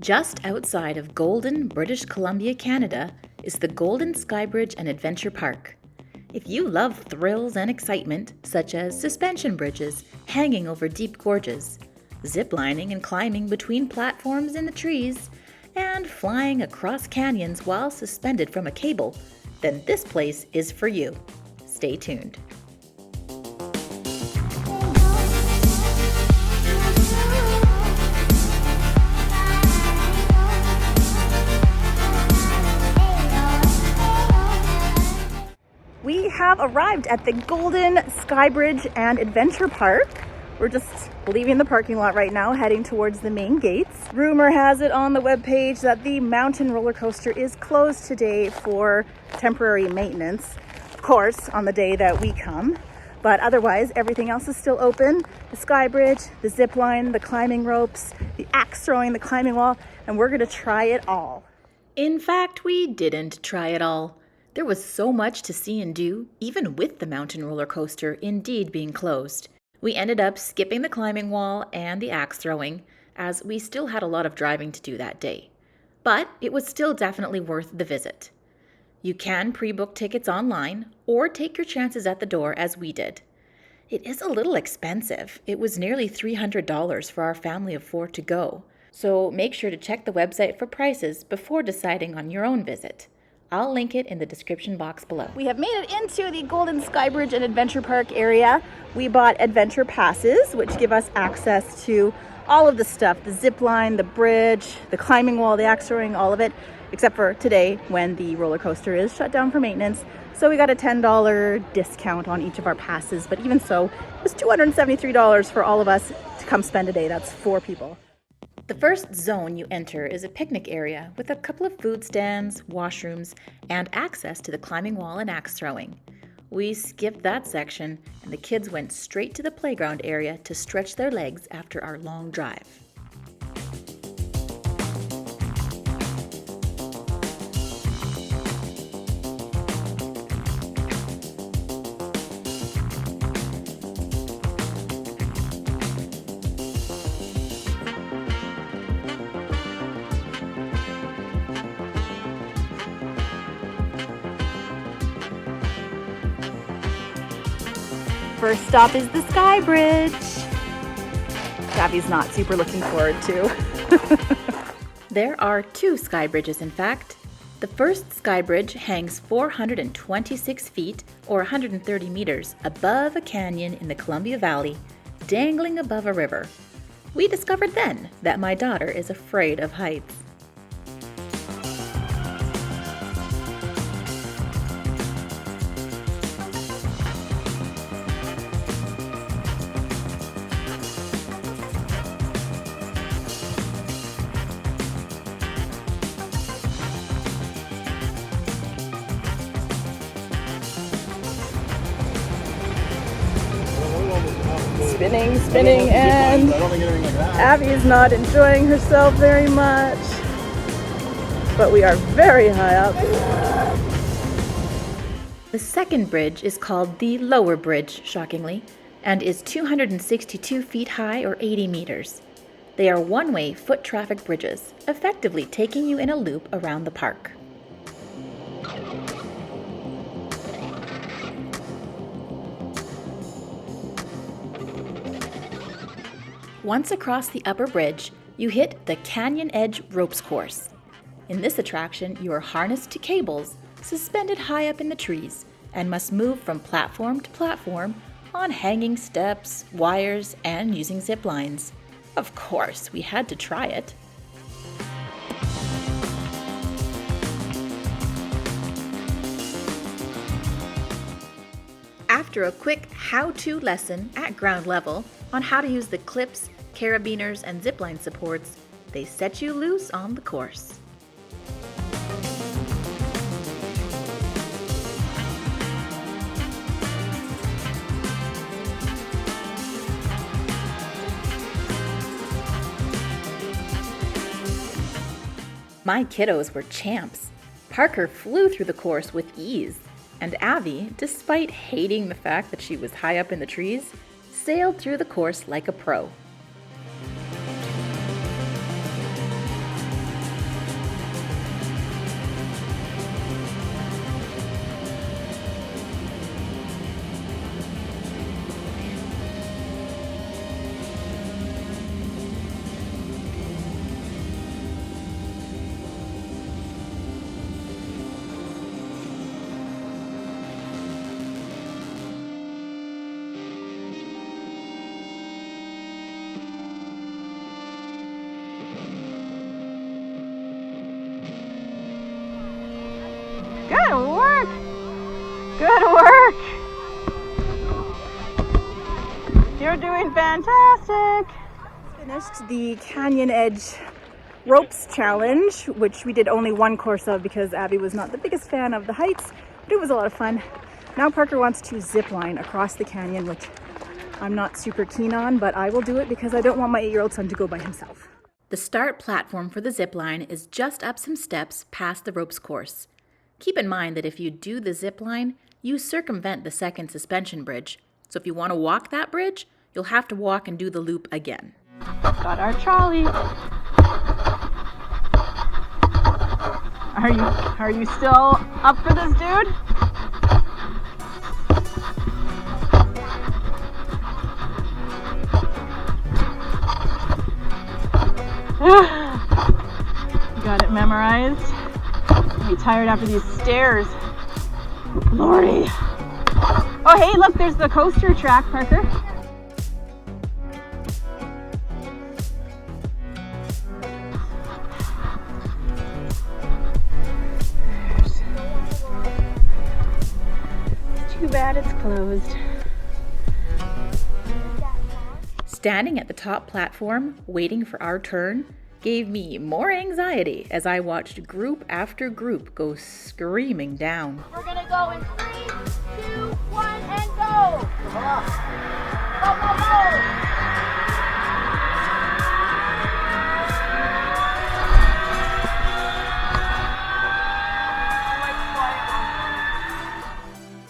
Just outside of Golden, British Columbia, Canada, is the Golden Skybridge and Adventure Park. If you love thrills and excitement, such as suspension bridges hanging over deep gorges, ziplining and climbing between platforms in the trees, and flying across canyons while suspended from a cable, then this place is for you. Stay tuned. We have arrived at the Golden Skybridge and Adventure Park. We're just leaving the parking lot right now, heading towards the main gates. Rumor has it on the webpage that the mountain roller coaster is closed today for temporary maintenance. Of course, on the day that we come, but otherwise everything else is still open. The Skybridge, the zipline, the climbing ropes, the axe throwing, the climbing wall, and we're gonna try it all. In fact, we didn't try it all. There was so much to see and do, even with the mountain roller coaster indeed being closed. We ended up skipping the climbing wall and the axe throwing, as we still had a lot of driving to do that day. But it was still definitely worth the visit. You can pre-book tickets online or take your chances at the door as we did. It is a little expensive. It was nearly $300 for our family of 4 to go. So make sure to check the website for prices before deciding on your own visit. I'll link it in the description box below. We have made it into the Golden Skybridge and Adventure Park area. We bought adventure passes, which give us access to all of the stuff, the zip line, the bridge, the climbing wall, the axe throwing, all of it, except for today when the roller coaster is shut down for maintenance. So we got a $10 discount on each of our passes, but even so, it was $273 for all of us to come spend a day. That's 4 people. The first zone you enter is a picnic area with a couple of food stands, washrooms, and access to the climbing wall and axe throwing. We skipped that section, and the kids went straight to the playground area to stretch their legs after our long drive. First stop is the Skybridge. Gabby's not super looking forward to. There are 2 Skybridges, in fact. The first Skybridge hangs 426 feet or 130 meters above a canyon in the Columbia Valley, dangling above a river. We discovered then that my daughter is afraid of heights. Spinning, and Abby is not enjoying herself very much, but we are very high up. The second bridge is called the Lower Bridge, shockingly, and is 262 feet high or 80 meters. They are one-way foot traffic bridges, effectively taking you in a loop around the park. Once across the upper bridge, you hit the Canyon Edge Ropes Course. In this attraction, you are harnessed to cables, suspended high up in the trees, and must move from platform to platform on hanging steps, wires, and using zip lines. Of course, we had to try it. After a quick how-to lesson at ground level on how to use the clips, carabiners, and zipline supports, they set you loose on the course. My kiddos were champs. Parker flew through the course with ease, and Abby, despite hating the fact that she was high up in the trees, sailed through the course like a pro. doing fantastic. Finished the Canyon Edge Ropes Challenge, which we did only one course of because Abby was not the biggest fan of the heights, but it was a lot of fun. Now Parker wants to zip line across the canyon, which I'm not super keen on, but I will do it because I don't want my 8-year-old son to go by himself. The start platform for the zip line is just up some steps past the ropes course. Keep in mind that if you do the zip line, you circumvent the second suspension bridge. So if you want to walk that bridge, you'll have to walk and do the loop again. Got our trolley. Are you still up for this, dude? Got it memorized. I'm tired after these stairs. Lordy. Oh, hey, look, there's the coaster track, Parker. Too bad it's closed. Standing at the top platform, waiting for our turn, gave me more anxiety as I watched group after group go screaming down. We're gonna go in 3, 2, 1, and go! Go, go, go!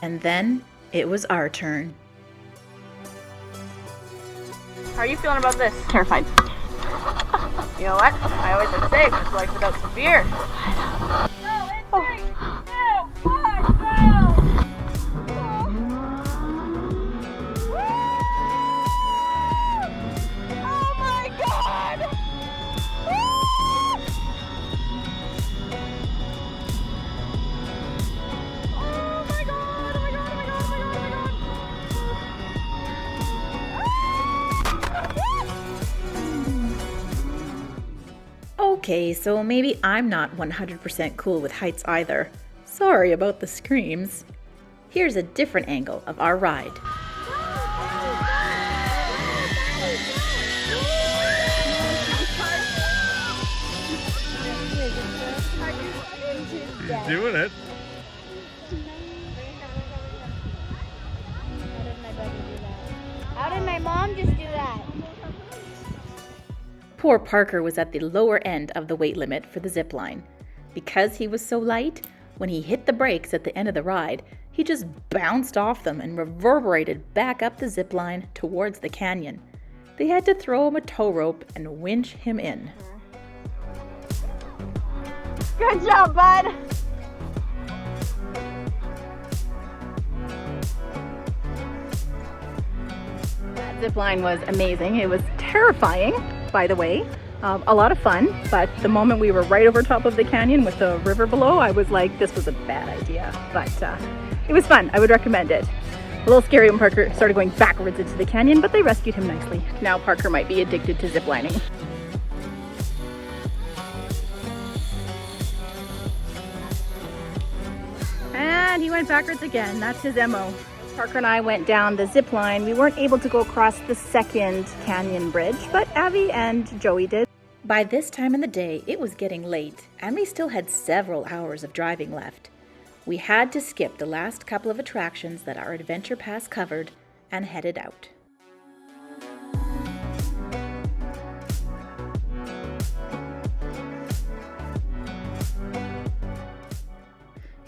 And then it was our turn. How are you feeling about this? Terrified. You know what? I always say it's life without some fear. Go in 3, 2, 1, go! Oh my god! Oh my god! Oh my god! Oh my god! Oh my god! Oh my god! Okay, so maybe I'm not 100% cool with heights either. Sorry about the screams. Here's a different angle of our ride. He's doing it. How did my mom just do that? Poor Parker was at the lower end of the weight limit for the zip line. Because he was so light, when he hit the brakes at the end of the ride, he just bounced off them and reverberated back up the zip line towards the canyon. They had to throw him a tow rope and winch him in. Good job, bud! That zip line was amazing. It was terrifying, by the way. A lot of fun, but the moment we were right over top of the canyon with the river below, I was like, this was a bad idea. But it was fun. I would recommend it. A little scary when Parker started going backwards into the canyon, but they rescued him nicely. Now Parker might be addicted to ziplining. And he went backwards again. That's his MO. Parker and I went down the zip line. We weren't able to go across the second canyon bridge, but Abby and Joey did. By this time in the day, it was getting late, and we still had several hours of driving left. We had to skip the last couple of attractions that our Adventure Pass covered and headed out.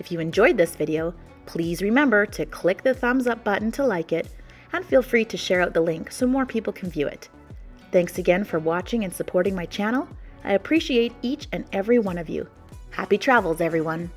If you enjoyed this video, please remember to click the thumbs up button to like it, and feel free to share out the link so more people can view it. Thanks again for watching and supporting my channel. I appreciate each and every one of you. Happy travels, everyone!